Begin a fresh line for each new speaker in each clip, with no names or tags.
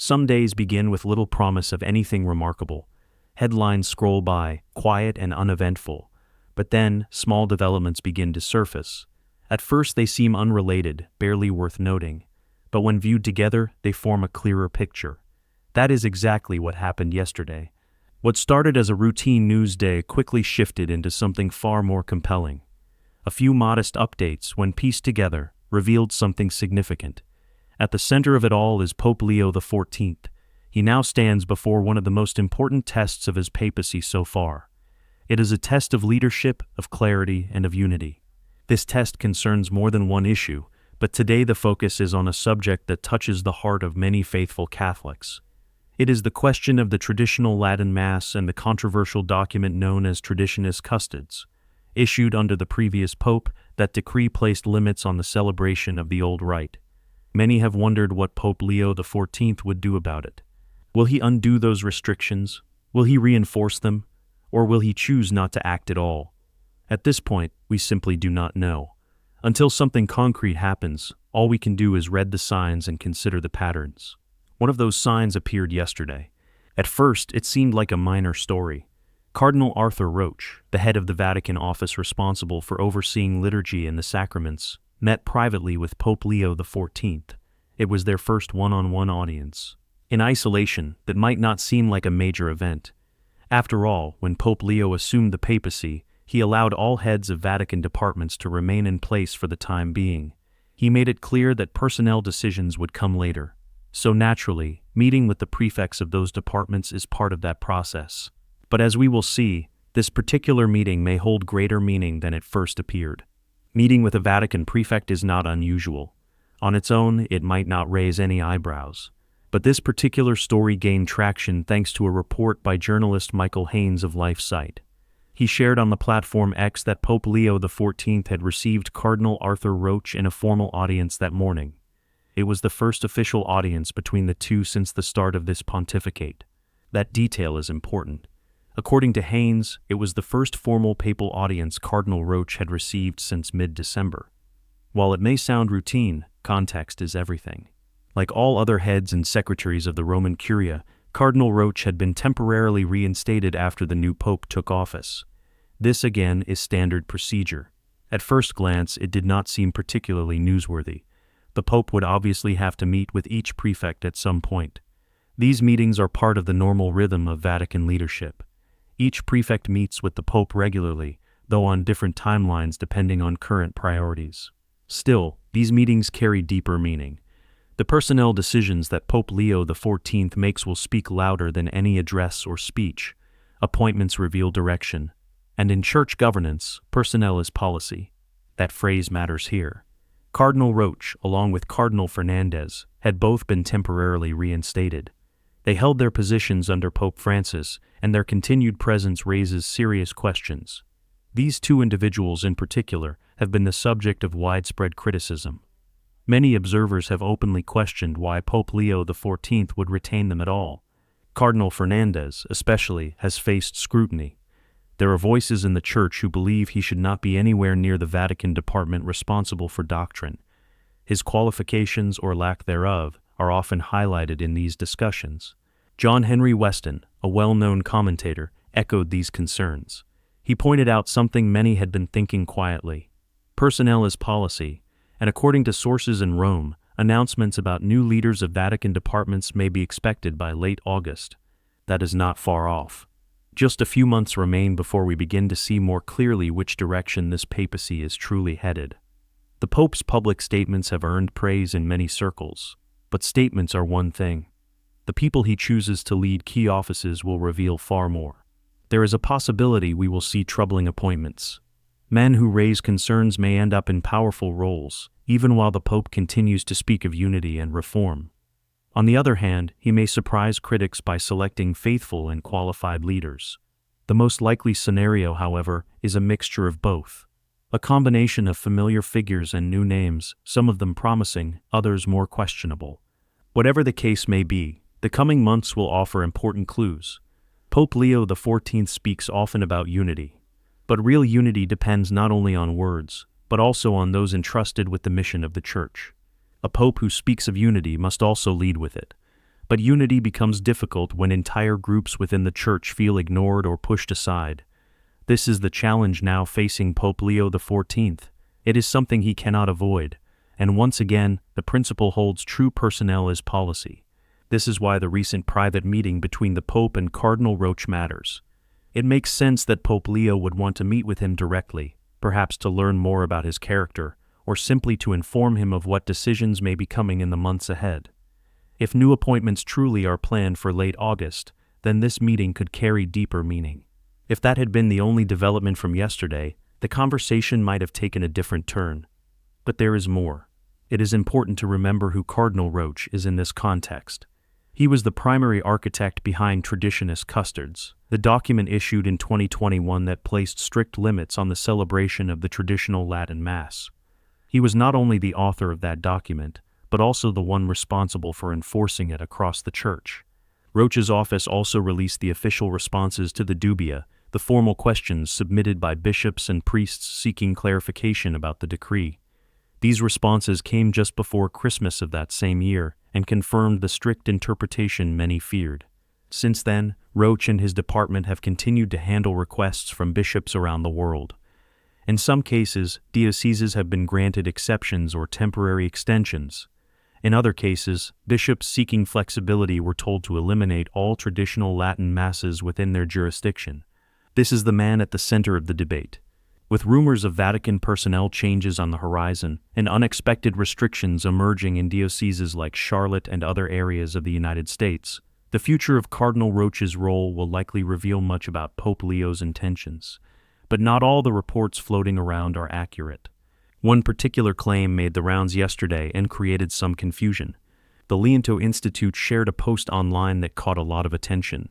Some days begin with little promise of anything remarkable. Headlines scroll by, quiet and uneventful. But then, small developments begin to surface. At first they seem unrelated, barely worth noting. But when viewed together, they form a clearer picture. That is exactly what happened yesterday. What started as a routine news day quickly shifted into something far more compelling. A few modest updates, when pieced together, revealed something significant. At the center of it all is Pope Leo XIV. He now stands before one of the most important tests of his papacy so far. It is a test of leadership, of clarity, and of unity. This test concerns more than one issue, but today the focus is on a subject that touches the heart of many faithful Catholics. It is the question of the traditional Latin Mass and the controversial document known as Traditionis Custodes. Issued under the previous pope, that decree placed limits on the celebration of the old rite. Many have wondered what Pope Leo XIV would do about it. Will he undo those restrictions? Will he reinforce them? Or will he choose not to act at all? At this point, we simply do not know. Until something concrete happens, all we can do is read the signs and consider the patterns. One of those signs appeared yesterday. At first, it seemed like a minor story. Cardinal Roach, the head of the Vatican office responsible for overseeing liturgy and the sacraments, met privately with Pope Leo XIV. It was their first one-on-one audience. In isolation, that might not seem like a major event. After all, when Pope Leo assumed the papacy, he allowed all heads of Vatican departments to remain in place for the time being. He made it clear that personnel decisions would come later. So naturally, meeting with the prefects of those departments is part of that process. But as we will see, this particular meeting may hold greater meaning than it first appeared. Meeting with a Vatican prefect is not unusual. On its own, it might not raise any eyebrows. But this particular story gained traction thanks to a report by journalist Michael Haynes of LifeSite. He shared on the platform X that Pope Leo XIV had received Cardinal Roach in a formal audience that morning. It was the first official audience between the two since the start of this pontificate. That detail is important. According to Haynes, it was the first formal papal audience Cardinal Roach had received since mid-December. While it may sound routine, context is everything. Like all other heads and secretaries of the Roman Curia, Cardinal Roach had been temporarily reinstated after the new pope took office. This again is standard procedure. At first glance, it did not seem particularly newsworthy. The pope would obviously have to meet with each prefect at some point. These meetings are part of the normal rhythm of Vatican leadership. Each prefect meets with the pope regularly, though on different timelines depending on current priorities. Still, these meetings carry deeper meaning. The personnel decisions that Pope Leo XIV makes will speak louder than any address or speech. Appointments reveal direction. And in church governance, personnel is policy. That phrase matters here. Cardinal Roach, along with Cardinal Fernandez, had both been temporarily reinstated. They held their positions under Pope Francis, and their continued presence raises serious questions. These two individuals in particular have been the subject of widespread criticism. Many observers have openly questioned why Pope Leo XIV would retain them at all. Cardinal Fernandez, especially, has faced scrutiny. There are voices in the Church who believe he should not be anywhere near the Vatican department responsible for doctrine. His qualifications or lack thereof are often highlighted in these discussions. John Henry Weston, a well-known commentator, echoed these concerns. He pointed out something many had been thinking quietly. Personnel is policy, and according to sources in Rome, announcements about new leaders of Vatican departments may be expected by late August. That is not far off. Just a few months remain before we begin to see more clearly which direction this papacy is truly headed. The Pope's public statements have earned praise in many circles, but statements are one thing. The people he chooses to lead key offices will reveal far more. There is a possibility we will see troubling appointments. Men who raise concerns may end up in powerful roles, even while the Pope continues to speak of unity and reform. On the other hand, he may surprise critics by selecting faithful and qualified leaders. The most likely scenario, however, is a mixture of both. A combination of familiar figures and new names, some of them promising, others more questionable. Whatever the case may be, the coming months will offer important clues. Pope Leo XIV speaks often about unity. But real unity depends not only on words, but also on those entrusted with the mission of the Church. A pope who speaks of unity must also lead with it. But unity becomes difficult when entire groups within the Church feel ignored or pushed aside. This is the challenge now facing Pope Leo XIV. It is something he cannot avoid, and once again, the principle holds true: personnel is policy. This is why the recent private meeting between the Pope and Cardinal Roach matters. It makes sense that Pope Leo would want to meet with him directly, perhaps to learn more about his character, or simply to inform him of what decisions may be coming in the months ahead. If new appointments truly are planned for late August, then this meeting could carry deeper meaning. If that had been the only development from yesterday, the conversation might have taken a different turn. But there is more. It is important to remember who Cardinal Roach is in this context. He was the primary architect behind Traditionis Custodes, the document issued in 2021 that placed strict limits on the celebration of the traditional Latin Mass. He was not only the author of that document, but also the one responsible for enforcing it across the Church. Roach's office also released the official responses to the dubia, the formal questions submitted by bishops and priests seeking clarification about the decree. These responses came just before Christmas of that same year and confirmed the strict interpretation many feared. Since then, Roach and his department have continued to handle requests from bishops around the world. In some cases, dioceses have been granted exceptions or temporary extensions. In other cases, bishops seeking flexibility were told to eliminate all traditional Latin masses within their jurisdiction. This is the man at the center of the debate. With rumors of Vatican personnel changes on the horizon and unexpected restrictions emerging in dioceses like Charlotte and other areas of the United States, the future of Cardinal Roach's role will likely reveal much about Pope Leo's intentions. But not all the reports floating around are accurate. One particular claim made the rounds yesterday and created some confusion. The Leo Institute shared a post online that caught a lot of attention.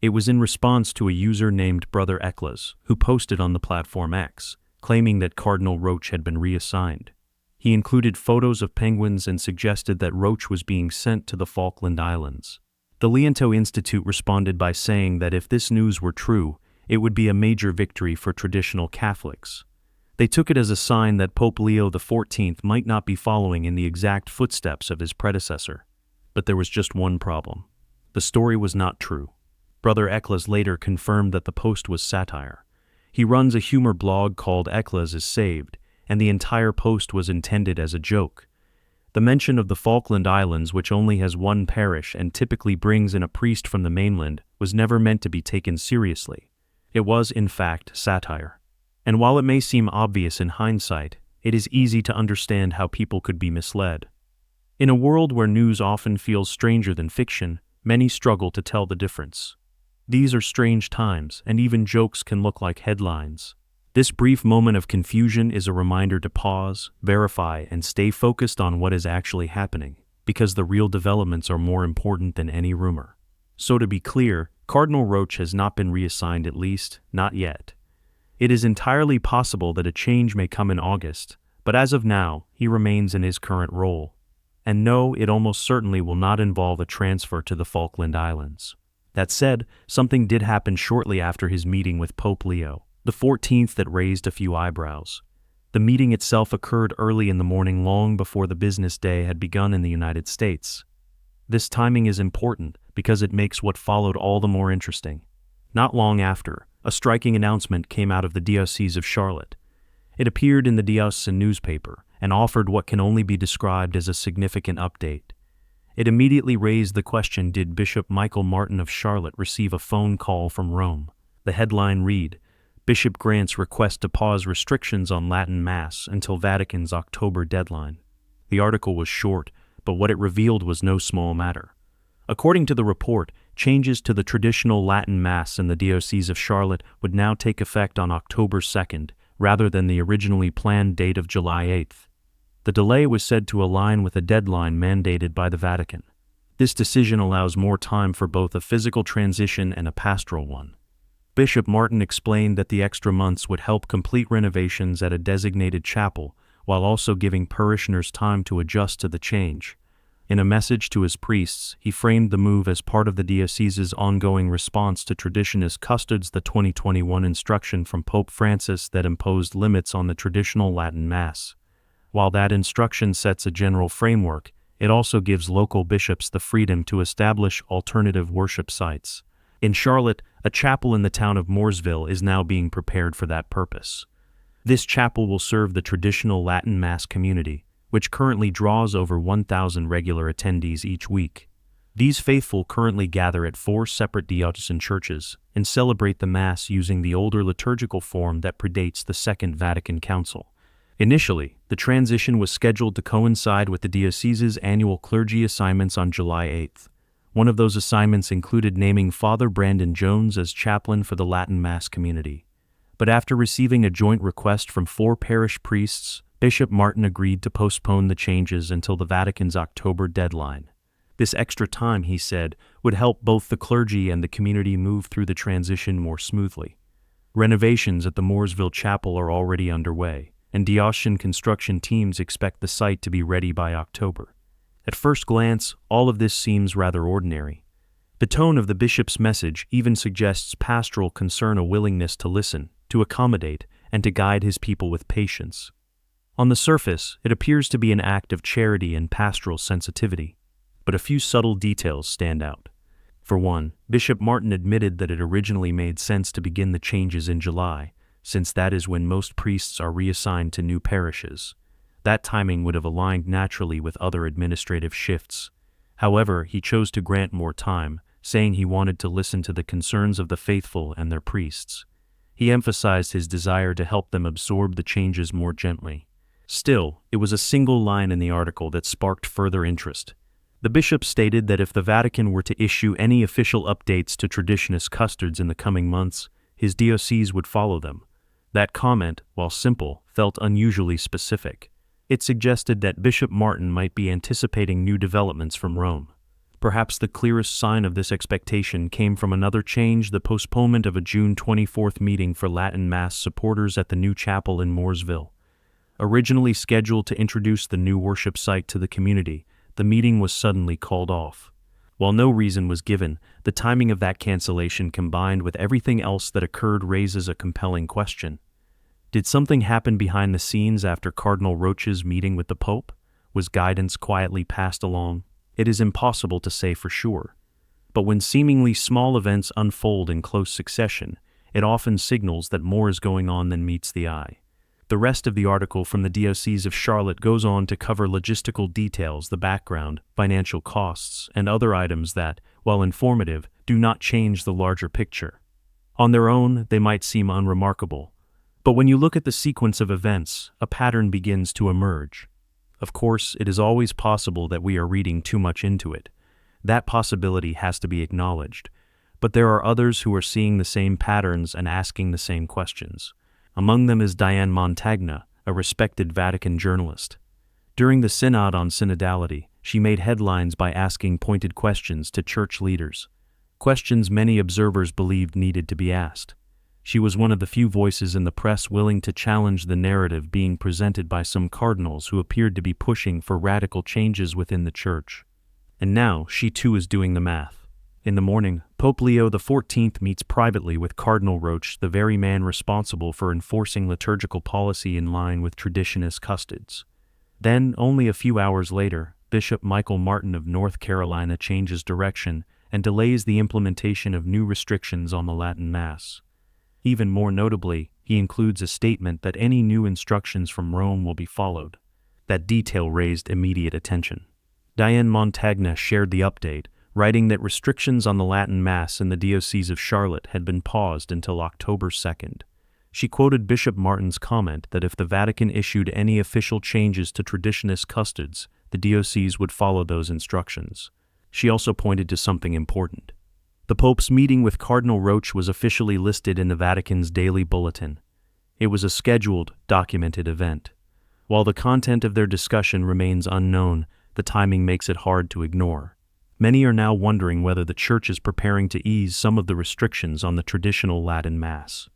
It was in response to a user named Brother XIV, who posted on the platform X, claiming that Cardinal Roach had been reassigned. He included photos of penguins and suggested that Roach was being sent to the Falkland Islands. The Leo Institute responded by saying that if this news were true, it would be a major victory for traditional Catholics. They took it as a sign that Pope Leo XIV might not be following in the exact footsteps of his predecessor. But there was just one problem. The story was not true. Brother XIV later confirmed that the post was satire. He runs a humor blog called XIV is Saved, and the entire post was intended as a joke. The mention of the Falkland Islands, which only has one parish and typically brings in a priest from the mainland, was never meant to be taken seriously. It was, in fact, satire. And while it may seem obvious in hindsight, it is easy to understand how people could be misled. In a world where news often feels stranger than fiction, many struggle to tell the difference. These are strange times, and even jokes can look like headlines. This brief moment of confusion is a reminder to pause, verify, and stay focused on what is actually happening, because the real developments are more important than any rumor. So to be clear, Cardinal Roach has not been reassigned, at least, not yet. It is entirely possible that a change may come in August, but as of now, he remains in his current role. And no, it almost certainly will not involve a transfer to the Falkland Islands. That said, something did happen shortly after his meeting with Pope Leo XIV that raised a few eyebrows. The meeting itself occurred early in the morning, long before the business day had begun in the United States. This timing is important because it makes what followed all the more interesting. Not long after, a striking announcement came out of the Diocese of Charlotte. It appeared in the diocesan newspaper and offered what can only be described as a significant update. It immediately raised the question: did Bishop Michael Martin of Charlotte receive a phone call from Rome? The headline read, "Bishop grants request to pause restrictions on Latin Mass until Vatican's October deadline." The article was short, but what it revealed was no small matter. According to the report, changes to the traditional Latin Mass in the Diocese of Charlotte would now take effect on October 2nd, rather than the originally planned date of July 8th. The delay was said to align with a deadline mandated by the Vatican. This decision allows more time for both a physical transition and a pastoral one. Bishop Martin explained that the extra months would help complete renovations at a designated chapel, while also giving parishioners time to adjust to the change. In a message to his priests, he framed the move as part of the diocese's ongoing response to Traditionis Custodes, the 2021 instruction from Pope Francis that imposed limits on the traditional Latin Mass. While that instruction sets a general framework, it also gives local bishops the freedom to establish alternative worship sites. In Charlotte, a chapel in the town of Mooresville is now being prepared for that purpose. This chapel will serve the traditional Latin Mass community, which currently draws over 1,000 regular attendees each week. These faithful currently gather at 4 separate diocesan churches and celebrate the Mass using the older liturgical form that predates the Second Vatican Council. Initially, the transition was scheduled to coincide with the diocese's annual clergy assignments on July 8th. One of those assignments included naming Father Brandon Jones as chaplain for the Latin Mass community. But after receiving a joint request from 4 parish priests, Bishop Martin agreed to postpone the changes until the Vatican's October deadline. This extra time, he said, would help both the clergy and the community move through the transition more smoothly. Renovations at the Mooresville Chapel are already underway, and diocesan construction teams expect the site to be ready by October. At first glance, all of this seems rather ordinary. The tone of the bishop's message even suggests pastoral concern, a willingness to listen, to accommodate, and to guide his people with patience. On the surface, it appears to be an act of charity and pastoral sensitivity, but a few subtle details stand out. For one, Bishop Martin admitted that it originally made sense to begin the changes in July, since that is when most priests are reassigned to new parishes. That timing would have aligned naturally with other administrative shifts. However, he chose to grant more time, saying he wanted to listen to the concerns of the faithful and their priests. He emphasized his desire to help them absorb the changes more gently. Still, it was a single line in the article that sparked further interest. The bishop stated that if the Vatican were to issue any official updates to Traditionis Custodes in the coming months, his diocese would follow them. That comment, while simple, felt unusually specific. It suggested that Bishop Martin might be anticipating new developments from Rome. Perhaps the clearest sign of this expectation came from another change: the postponement of a June 24th meeting for Latin Mass supporters at the new chapel in Mooresville. Originally scheduled to introduce the new worship site to the community, the meeting was suddenly called off. While no reason was given, the timing of that cancellation combined with everything else that occurred raises a compelling question. Did something happen behind the scenes after Cardinal Roach's meeting with the Pope? Was guidance quietly passed along? It is impossible to say for sure. But when seemingly small events unfold in close succession, it often signals that more is going on than meets the eye. The rest of the article from the Diocese of Charlotte goes on to cover logistical details, the background, financial costs, and other items that, while informative, do not change the larger picture. On their own, they might seem unremarkable. But when you look at the sequence of events, a pattern begins to emerge. Of course, it is always possible that we are reading too much into it. That possibility has to be acknowledged. But there are others who are seeing the same patterns and asking the same questions. Among them is Diane Montagna, a respected Vatican journalist. During the Synod on Synodality, she made headlines by asking pointed questions to church leaders. Questions many observers believed needed to be asked. She was one of the few voices in the press willing to challenge the narrative being presented by some cardinals who appeared to be pushing for radical changes within the Church. And now, she too is doing the math. In the morning, Pope Leo XIV meets privately with Cardinal Roach, the very man responsible for enforcing liturgical policy in line with Traditionis Custodes. Then, only a few hours later, Bishop Michael Martin of North Carolina changes direction and delays the implementation of new restrictions on the Latin Mass. Even more notably, he includes a statement that any new instructions from Rome will be followed. That detail raised immediate attention. Diane Montagna shared the update, writing that restrictions on the Latin Mass in the Diocese of Charlotte had been paused until October 2nd. She quoted Bishop Martin's comment that if the Vatican issued any official changes to Traditionis Custodes, the diocese would follow those instructions. She also pointed to something important. The Pope's meeting with Cardinal Roach was officially listed in the Vatican's daily bulletin. It was a scheduled, documented event. While the content of their discussion remains unknown, the timing makes it hard to ignore. Many are now wondering whether the Church is preparing to ease some of the restrictions on the traditional Latin Mass.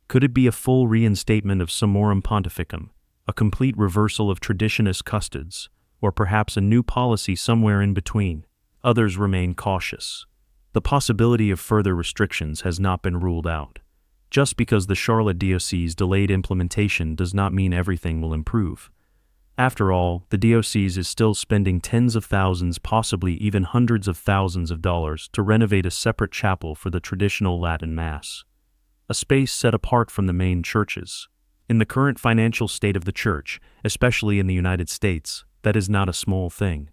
Could it be a full reinstatement of Summorum Pontificum, a complete reversal of Traditionis Custodes, or perhaps a new policy somewhere in between? Others remain cautious. The possibility of further restrictions has not been ruled out. Just because the Charlotte Diocese delayed implementation does not mean everything will improve. After all, the diocese is still spending tens of thousands, possibly even hundreds of thousands of dollars to renovate a separate chapel for the traditional Latin Mass, a space set apart from the main churches. In the current financial state of the Church, especially in the United States, that is not a small thing.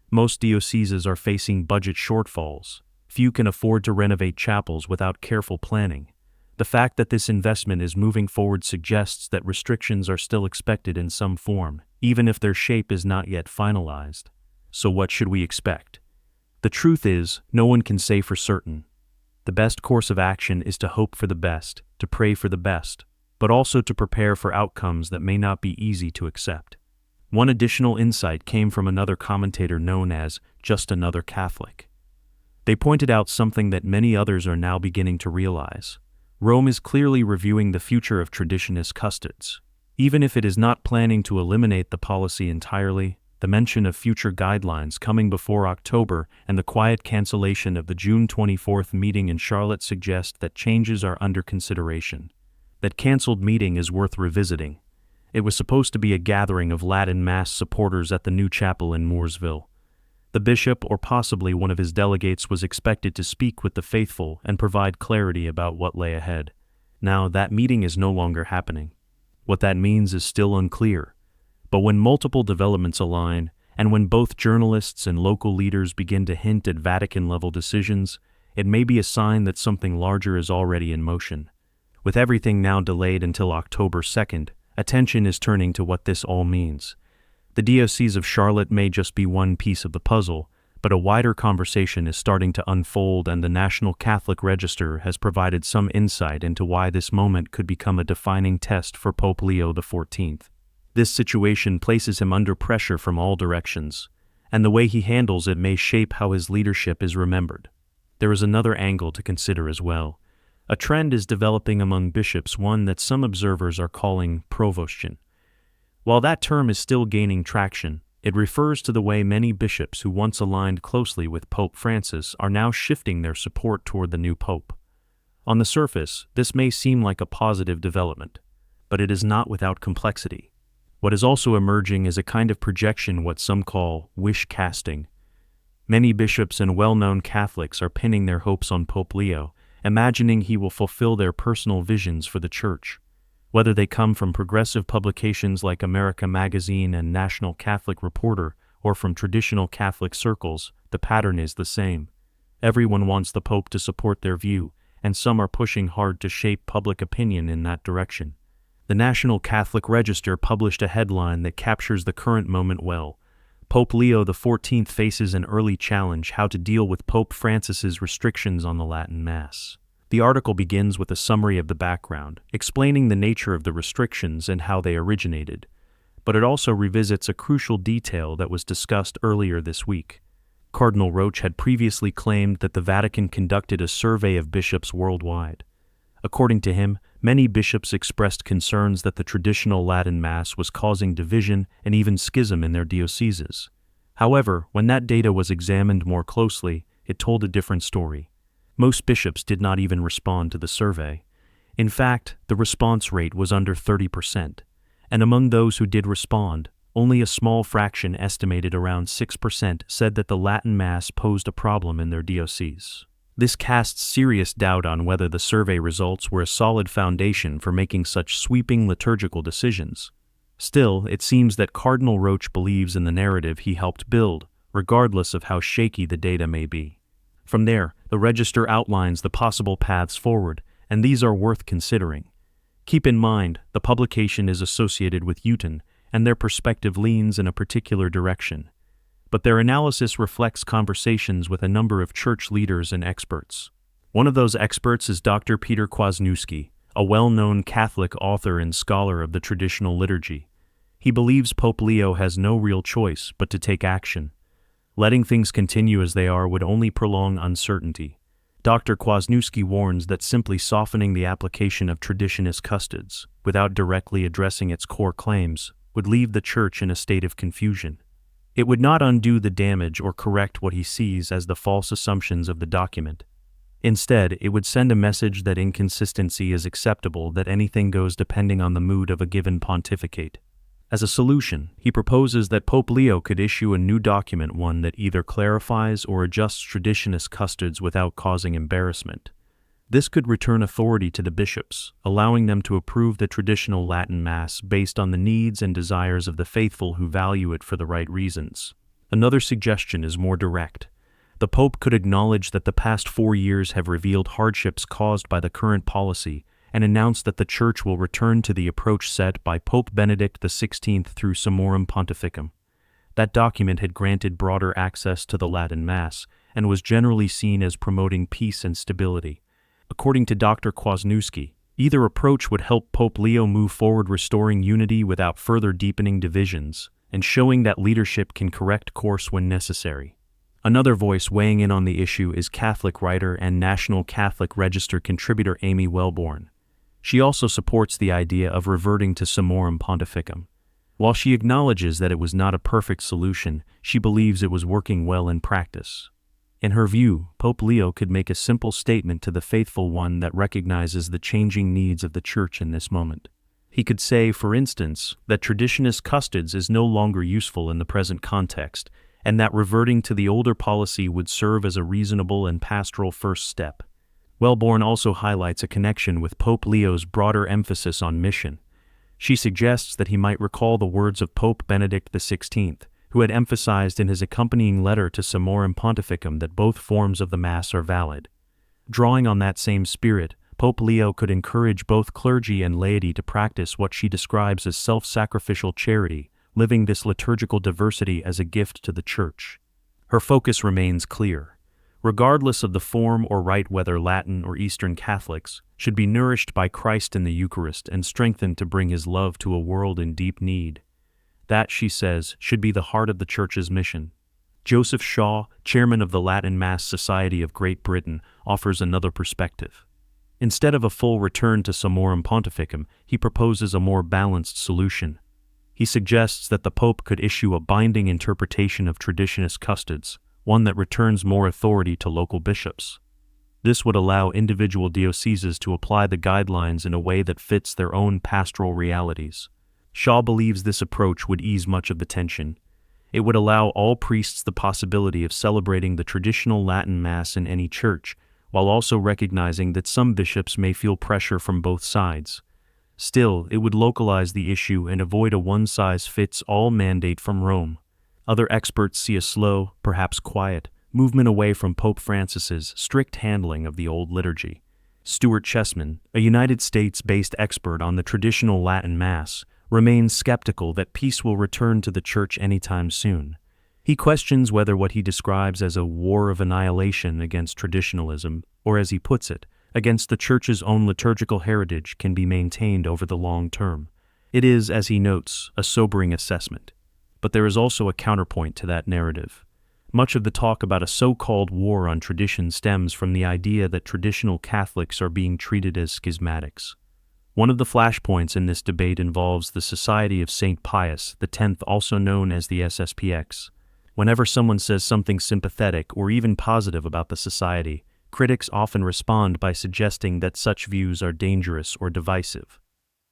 Most dioceses are facing budget shortfalls. Few can afford to renovate chapels without careful planning. The fact that this investment is moving forward suggests that restrictions are still expected in some form, even if their shape is not yet finalized. So what should we expect? The truth is, no one can say for certain. The best course of action is to hope for the best, to pray for the best, but also to prepare for outcomes that may not be easy to accept. One additional insight came from another commentator known as Just Another Catholic. They pointed out something that many others are now beginning to realize. Rome is clearly reviewing the future of Traditionis Custodes. Even if it is not planning to eliminate the policy entirely, the mention of future guidelines coming before October and the quiet cancellation of the June 24th meeting in Charlotte suggest that changes are under consideration. That cancelled meeting is worth revisiting. It was supposed to be a gathering of Latin Mass supporters at the new chapel in Mooresville. The bishop or possibly one of his delegates was expected to speak with the faithful and provide clarity about what lay ahead. Now, that meeting is no longer happening. What that means is still unclear. But when multiple developments align, and when both journalists and local leaders begin to hint at Vatican-level decisions, it may be a sign that something larger is already in motion. With everything now delayed until October 2nd, attention is turning to what this all means. The Diocese of Charlotte may just be one piece of the puzzle, but a wider conversation is starting to unfold, and the National Catholic Register has provided some insight into why this moment could become a defining test for Pope Leo XIV. This situation places him under pressure from all directions, and the way he handles it may shape how his leadership is remembered. There is another angle to consider as well. A trend is developing among bishops, one that some observers are calling provostian. While that term is still gaining traction, it refers to the way many bishops who once aligned closely with Pope Francis are now shifting their support toward the new pope. On the surface, this may seem like a positive development, but it is not without complexity. What is also emerging is a kind of projection, what some call wish casting. Many bishops and well-known Catholics are pinning their hopes on Pope Leo, imagining he will fulfill their personal visions for the Church. Whether they come from progressive publications like America Magazine and National Catholic Reporter, or from traditional Catholic circles, the pattern is the same. Everyone wants the Pope to support their view, and some are pushing hard to shape public opinion in that direction. The National Catholic Register published a headline that captures the current moment well. Pope Leo XIV faces an early challenge: how to deal with Pope Francis's restrictions on the Latin Mass. The article begins with a summary of the background, explaining the nature of the restrictions and how they originated. But it also revisits a crucial detail that was discussed earlier this week. Cardinal Roach had previously claimed that the Vatican conducted a survey of bishops worldwide. According to him, many bishops expressed concerns that the traditional Latin Mass was causing division and even schism in their dioceses. However, when that data was examined more closely, it told a different story. Most bishops did not even respond to the survey. In fact, the response rate was under 30%, and among those who did respond, only a small fraction, estimated around 6%, said that the Latin Mass posed a problem in their diocese. This casts serious doubt on whether the survey results were a solid foundation for making such sweeping liturgical decisions. Still, it seems that Cardinal Roach believes in the narrative he helped build, regardless of how shaky the data may be. From there, the Register outlines the possible paths forward, and these are worth considering. Keep in mind, the publication is associated with UTN, and their perspective leans in a particular direction. But their analysis reflects conversations with a number of church leaders and experts. One of those experts is Dr. Peter Kwasniewski, a well-known Catholic author and scholar of the traditional liturgy. He believes Pope Leo has no real choice but to take action. Letting things continue as they are would only prolong uncertainty. Dr. Kwasniewski warns that simply softening the application of Traditionis Custodes, without directly addressing its core claims, would leave the Church in a state of confusion. It would not undo the damage or correct what he sees as the false assumptions of the document. Instead, it would send a message that inconsistency is acceptable, that anything goes depending on the mood of a given pontificate. As a solution, he proposes that Pope Leo could issue a new document, one that either clarifies or adjusts Traditionis Custodes without causing embarrassment. This could return authority to the bishops, allowing them to approve the traditional Latin Mass based on the needs and desires of the faithful who value it for the right reasons. Another suggestion is more direct. The Pope could acknowledge that the past 4 years have revealed hardships caused by the current policy and announce that the Church will return to the approach set by Pope Benedict XVI through Summorum Pontificum. That document had granted broader access to the Latin Mass and was generally seen as promoting peace and stability. According to Dr. Kwasniewski, either approach would help Pope Leo move forward, restoring unity without further deepening divisions, and showing that leadership can correct course when necessary. Another voice weighing in on the issue is Catholic writer and National Catholic Register contributor Amy Wellborn. She also supports the idea of reverting to Summorum Pontificum. While she acknowledges that it was not a perfect solution, she believes it was working well in practice. In her view, Pope Leo could make a simple statement to the faithful, one that recognizes the changing needs of the Church in this moment. He could say, for instance, that Traditionis Custodes is no longer useful in the present context, and that reverting to the older policy would serve as a reasonable and pastoral first step. Wellborn also highlights a connection with Pope Leo's broader emphasis on mission. She suggests that he might recall the words of Pope Benedict XVI, who had emphasized in his accompanying letter to Summorum Pontificum that both forms of the Mass are valid. Drawing on that same spirit, Pope Leo could encourage both clergy and laity to practice what she describes as self-sacrificial charity, living this liturgical diversity as a gift to the Church. Her focus remains clear. Regardless of the form or rite, whether Latin or Eastern Catholics should be nourished by Christ in the Eucharist and strengthened to bring his love to a world in deep need. That, she says, should be the heart of the Church's mission. Joseph Shaw, chairman of the Latin Mass Society of Great Britain, offers another perspective. Instead of a full return to Summorum Pontificum, he proposes a more balanced solution. He suggests that the Pope could issue a binding interpretation of Traditionis Custodes, one that returns more authority to local bishops. This would allow individual dioceses to apply the guidelines in a way that fits their own pastoral realities. Shaw believes this approach would ease much of the tension. It would allow all priests the possibility of celebrating the traditional Latin Mass in any church, while also recognizing that some bishops may feel pressure from both sides. Still, it would localize the issue and avoid a one-size-fits-all mandate from Rome. Other experts see a slow, perhaps quiet, movement away from Pope Francis's strict handling of the old liturgy. Stuart Chessman, a United States-based expert on the traditional Latin Mass, remains skeptical that peace will return to the Church anytime soon. He questions whether what he describes as a war of annihilation against traditionalism, or as he puts it, against the Church's own liturgical heritage, can be maintained over the long term. It is, as he notes, a sobering assessment. But there is also a counterpoint to that narrative. Much of the talk about a so-called war on tradition stems from the idea that traditional Catholics are being treated as schismatics. One of the flashpoints in this debate involves the Society of St. Pius X, also known as the SSPX. Whenever someone says something sympathetic or even positive about the society, critics often respond by suggesting that such views are dangerous or divisive.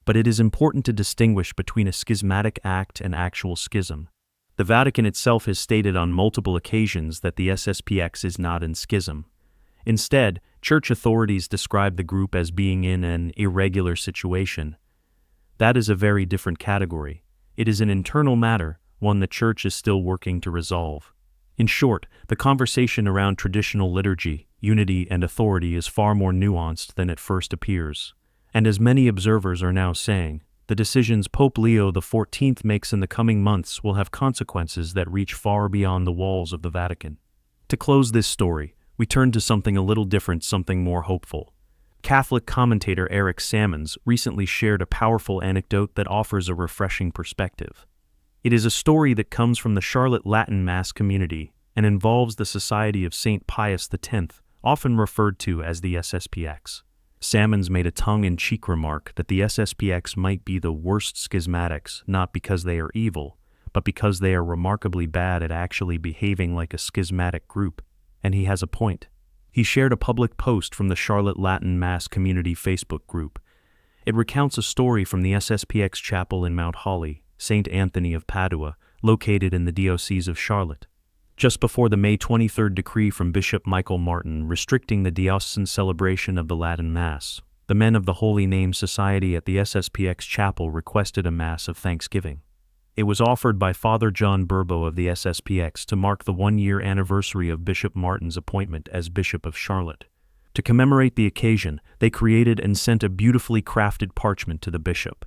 But it is important to distinguish between a schismatic act and actual schism. The Vatican itself has stated on multiple occasions that the SSPX is not in schism. Instead, Church authorities describe the group as being in an irregular situation. That is a very different category. It is an internal matter, one the Church is still working to resolve. In short, the conversation around traditional liturgy, unity, and authority is far more nuanced than it first appears. And as many observers are now saying, the decisions Pope Leo XIV makes in the coming months will have consequences that reach far beyond the walls of the Vatican. To close this story, we turn to something a little different, something more hopeful. Catholic commentator Eric Sammons recently shared a powerful anecdote that offers a refreshing perspective. It is a story that comes from the Charlotte Latin Mass community and involves the Society of St. Pius X, often referred to as the SSPX. Sammons made a tongue-in-cheek remark that the SSPX might be the worst schismatics, not because they are evil, but because they are remarkably bad at actually behaving like a schismatic group, and he has a point. He shared a public post from the Charlotte Latin Mass community Facebook group. It recounts a story from the SSPX chapel in Mount Holly, Saint Anthony of Padua, located in the Diocese of Charlotte. Just before the May 23 decree from Bishop Michael Martin restricting the diocesan celebration of the Latin Mass, the men of the Holy Name Society at the SSPX Chapel requested a Mass of Thanksgiving. It was offered by Father John Burbo of the SSPX to mark the one-year anniversary of Bishop Martin's appointment as Bishop of Charlotte. To commemorate the occasion, they created and sent a beautifully crafted parchment to the bishop.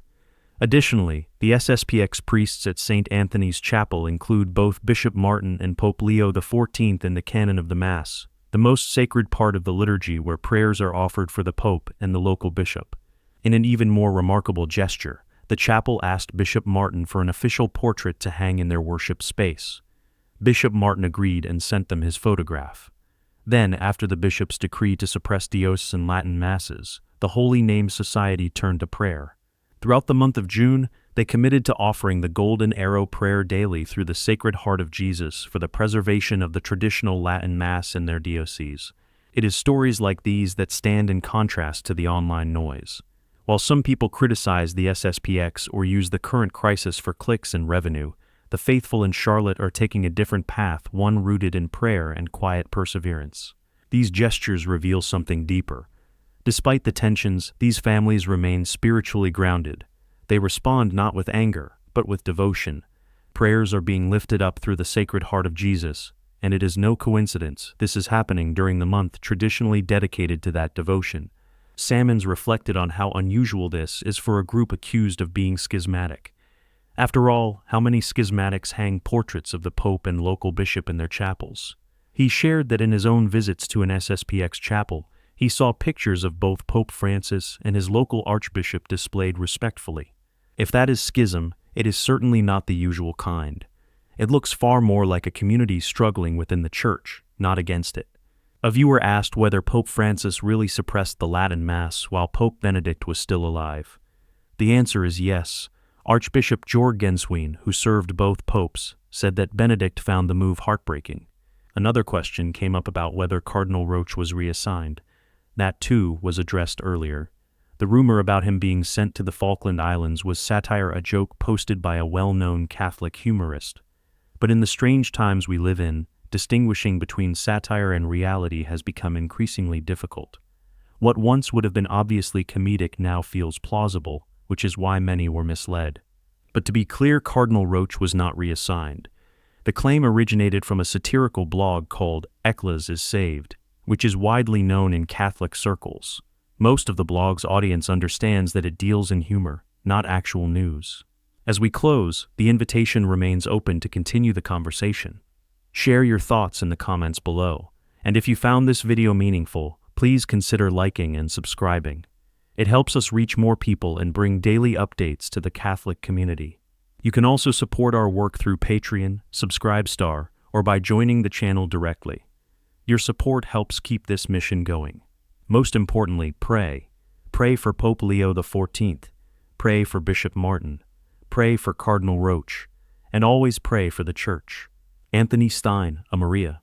Additionally, the SSPX priests at St. Anthony's Chapel include both Bishop Martin and Pope Leo XIV in the canon of the Mass, the most sacred part of the liturgy where prayers are offered for the Pope and the local bishop. In an even more remarkable gesture, the chapel asked Bishop Martin for an official portrait to hang in their worship space. Bishop Martin agreed and sent them his photograph. Then, after the bishop's decree to suppress diocesan Latin Masses, the Holy Name Society turned to prayer. Throughout the month of June, they committed to offering the Golden Arrow prayer daily through the Sacred Heart of Jesus for the preservation of the traditional Latin Mass in their diocese. It is stories like these that stand in contrast to the online noise. While some people criticize the SSPX or use the current crisis for clicks and revenue, the faithful in Charlotte are taking a different path, one rooted in prayer and quiet perseverance. These gestures reveal something deeper. Despite the tensions, these families remain spiritually grounded. They respond not with anger, but with devotion. Prayers are being lifted up through the Sacred Heart of Jesus, and it is no coincidence this is happening during the month traditionally dedicated to that devotion. Salmons reflected on how unusual this is for a group accused of being schismatic. After all, how many schismatics hang portraits of the Pope and local bishop in their chapels? He shared that in his own visits to an SSPX chapel, he saw pictures of both Pope Francis and his local archbishop displayed respectfully. If that is schism, it is certainly not the usual kind. It looks far more like a community struggling within the Church, not against it. A viewer asked whether Pope Francis really suppressed the Latin Mass while Pope Benedict was still alive. The answer is yes. Archbishop Georg Genswein, who served both popes, said that Benedict found the move heartbreaking. Another question came up about whether Cardinal Roach was reassigned. That, too, was addressed earlier. The rumor about him being sent to the Falkland Islands was satire, a joke posted by a well-known Catholic humorist. But in the strange times we live in, distinguishing between satire and reality has become increasingly difficult. What once would have been obviously comedic now feels plausible, which is why many were misled. But to be clear, Cardinal Roach was not reassigned. The claim originated from a satirical blog called Eccles is Saved, which is widely known in Catholic circles. Most of the blog's audience understands that it deals in humor, not actual news. As we close, the invitation remains open to continue the conversation. Share your thoughts in the comments below, and if you found this video meaningful, please consider liking and subscribing. It helps us reach more people and bring daily updates to the Catholic community. You can also support our work through Patreon, Subscribestar, or by joining the channel directly. Your support helps keep this mission going. Most importantly, pray. Pray for Pope Leo XIV. Pray for Bishop Martin. Pray for Cardinal Roach. And always pray for the Church. Anthony Stein, a Maria.